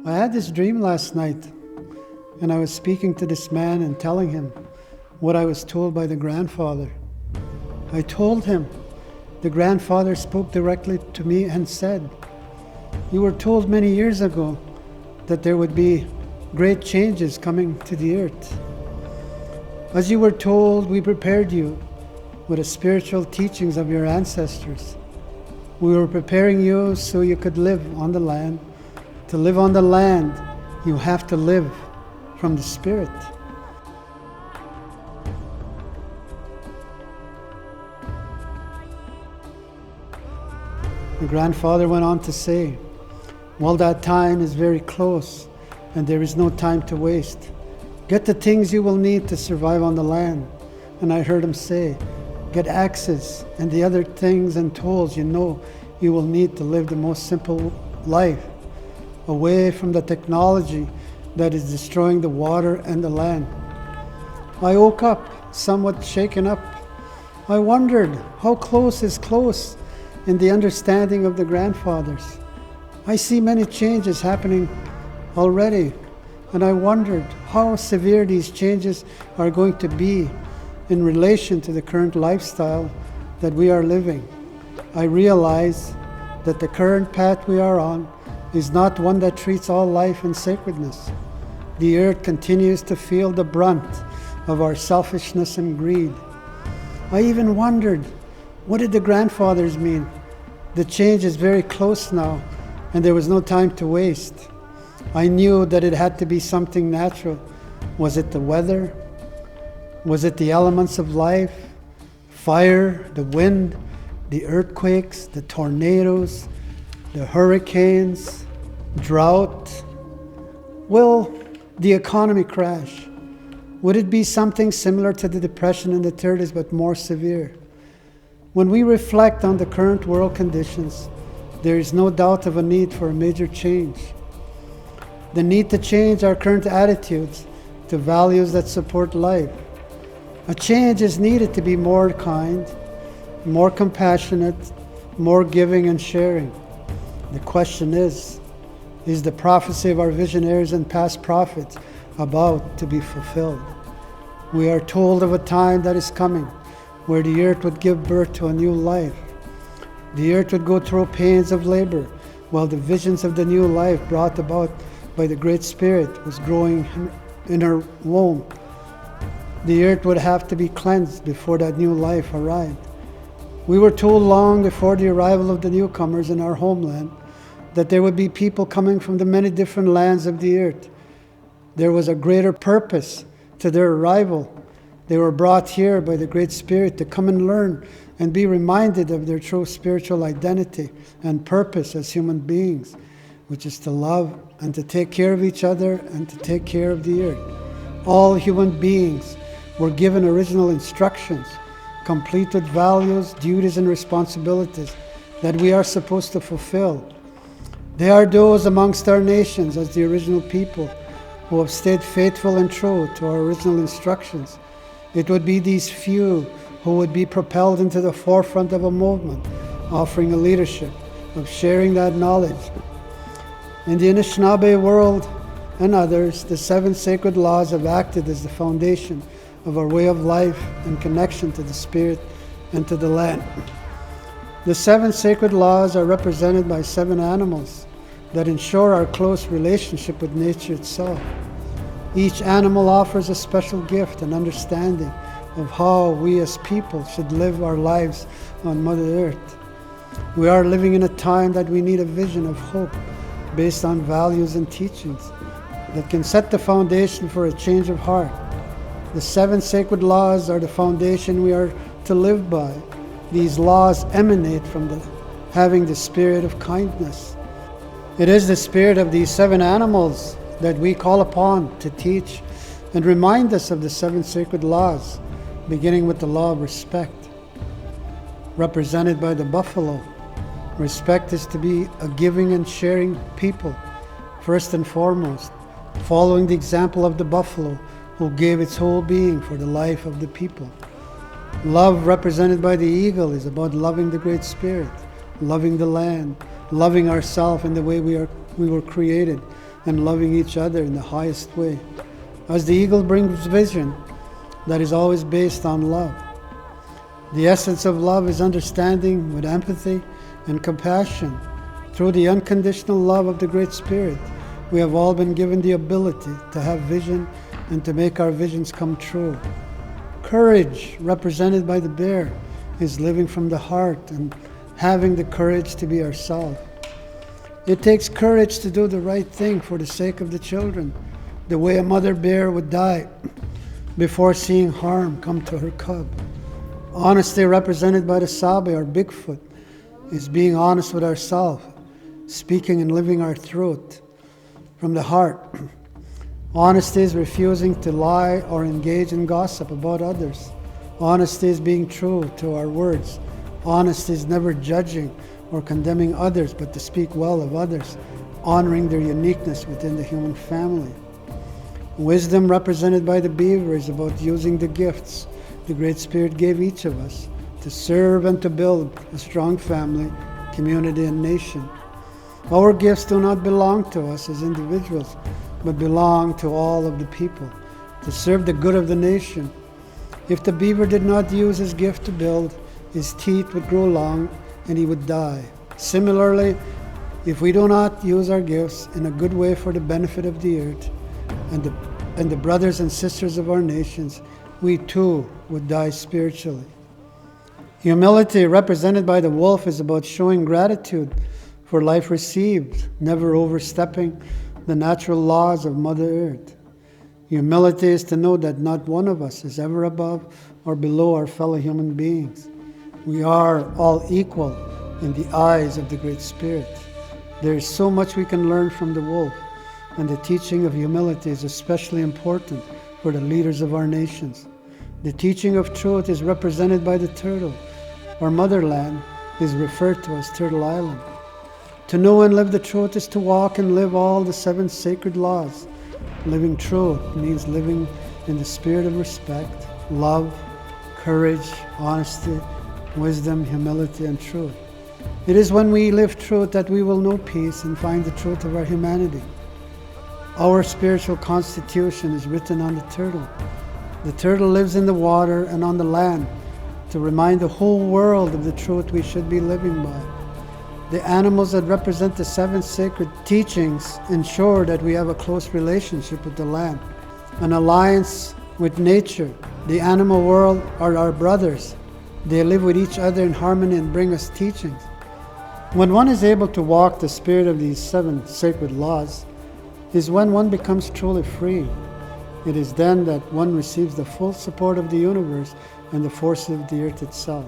I had this dream last night, and I was speaking to this man and telling him what I was told by the grandfather. I told him the grandfather spoke directly to me and said, "You were told many years ago that there would be great changes coming to the earth. As you were told, we prepared you with the spiritual teachings of your ancestors. We were preparing you so you could live on the land. To live on the land, you have to live from the Spirit." The grandfather went on to say, "Well, that time is very close, and there is no time to waste. Get the things you will need to survive on the land." And I heard him say, "Get axes and the other things and tools you will need to live the most simple life, away from the technology that is destroying the water and the land." I woke up somewhat shaken up. I wondered how close is close in the understanding of the grandfathers. I see many changes happening already, and I wondered how severe these changes are going to be in relation to the current lifestyle that we are living. I realize that the current path we are on is not one that treats all life in sacredness. The earth continues to feel the brunt of our selfishness and greed. I even wondered, what did the grandfathers mean? The change is very close now, and there was no time to waste. I knew that it had to be something natural. Was it the weather? Was it the elements of life? Fire, the wind, the earthquakes, the tornadoes, the hurricanes, drought? Will the economy crash? Would it be something similar to the Depression in the 30s but more severe? When we reflect on the current world conditions, there is no doubt of a need for a major change. The need to change our current attitudes to values that support life. A change is needed to be more kind, more compassionate, more giving and sharing. The question is the prophecy of our visionaries and past prophets about to be fulfilled? We are told of a time that is coming where the earth would give birth to a new life. The earth would go through pains of labor while the visions of the new life brought about by the Great Spirit was growing in her womb. The earth would have to be cleansed before that new life arrived. We were told long before the arrival of the newcomers in our homeland that there would be people coming from the many different lands of the earth. There was a greater purpose to their arrival. They were brought here by the Great Spirit to come and learn and be reminded of their true spiritual identity and purpose as human beings, which is to love and to take care of each other and to take care of the earth. All human beings were given original instructions, complete with values, duties, and responsibilities that we are supposed to fulfill. They are those amongst our nations as the original people who have stayed faithful and true to our original instructions. It would be these few who would be propelled into the forefront of a movement, offering a leadership of sharing that knowledge. In the Anishinaabe world and others, the 7 sacred laws have acted as the foundation of our way of life and connection to the Spirit and to the land. The 7 sacred laws are represented by 7 animals that ensure our close relationship with nature itself. Each animal offers a special gift and understanding of how we as people should live our lives on Mother Earth. We are living in a time that we need a vision of hope based on values and teachings that can set the foundation for a change of heart. The 7 sacred laws are the foundation we are to live by. These laws emanate from having the spirit of kindness. It is the spirit of these 7 animals that we call upon to teach and remind us of the 7 sacred laws, beginning with the law of respect, represented by the buffalo. Respect is to be a giving and sharing people, first and foremost, following the example of the buffalo who gave its whole being for the life of the people. Love, represented by the eagle, is about loving the Great Spirit, loving the land, loving ourselves in the way we were created, and loving each other in the highest way. As the eagle brings vision, that is always based on love. The essence of love is understanding with empathy and compassion. Through the unconditional love of the Great Spirit, we have all been given the ability to have vision and to make our visions come true. Courage, represented by the bear, is living from the heart and having the courage to be ourselves. It takes courage to do the right thing for the sake of the children, the way a mother bear would die before seeing harm come to her cub. Honesty, represented by the Sabe or Bigfoot, is being honest with ourselves, speaking and living our truth from the heart. Honesty is refusing to lie or engage in gossip about others. Honesty is being true to our words. Honesty is never judging or condemning others, but to speak well of others, honoring their uniqueness within the human family. Wisdom, represented by the beaver, is about using the gifts the Great Spirit gave each of us to serve and to build a strong family, community, and nation. Our gifts do not belong to us as individuals, but belong to all of the people, to serve the good of the nation. If the beaver did not use his gift to build, his teeth would grow long and he would die. Similarly, if we do not use our gifts in a good way for the benefit of the earth and the brothers and sisters of our nations, we too would die spiritually. Humility, represented by the wolf, is about showing gratitude for life received, never overstepping the natural laws of Mother Earth. Humility is to know that not one of us is ever above or below our fellow human beings. We are all equal in the eyes of the Great Spirit. There is so much we can learn from the wolf, and the teaching of humility is especially important for the leaders of our nations. The teaching of truth is represented by the turtle. Our motherland is referred to as Turtle Island. To know and live the truth is to walk and live all the 7 sacred laws. Living truth means living in the spirit of respect, love, courage, honesty, wisdom, humility, and truth. It is when we live truth that we will know peace and find the truth of our humanity. Our spiritual constitution is written on the turtle. The turtle lives in the water and on the land to remind the whole world of the truth we should be living by. The animals that represent the 7 sacred teachings ensure that we have a close relationship with the land, an alliance with nature. The animal world are our brothers. They live with each other in harmony and bring us teachings. When one is able to walk the spirit of these 7 sacred laws, is when one becomes truly free. It is then that one receives the full support of the universe and the forces of the earth itself.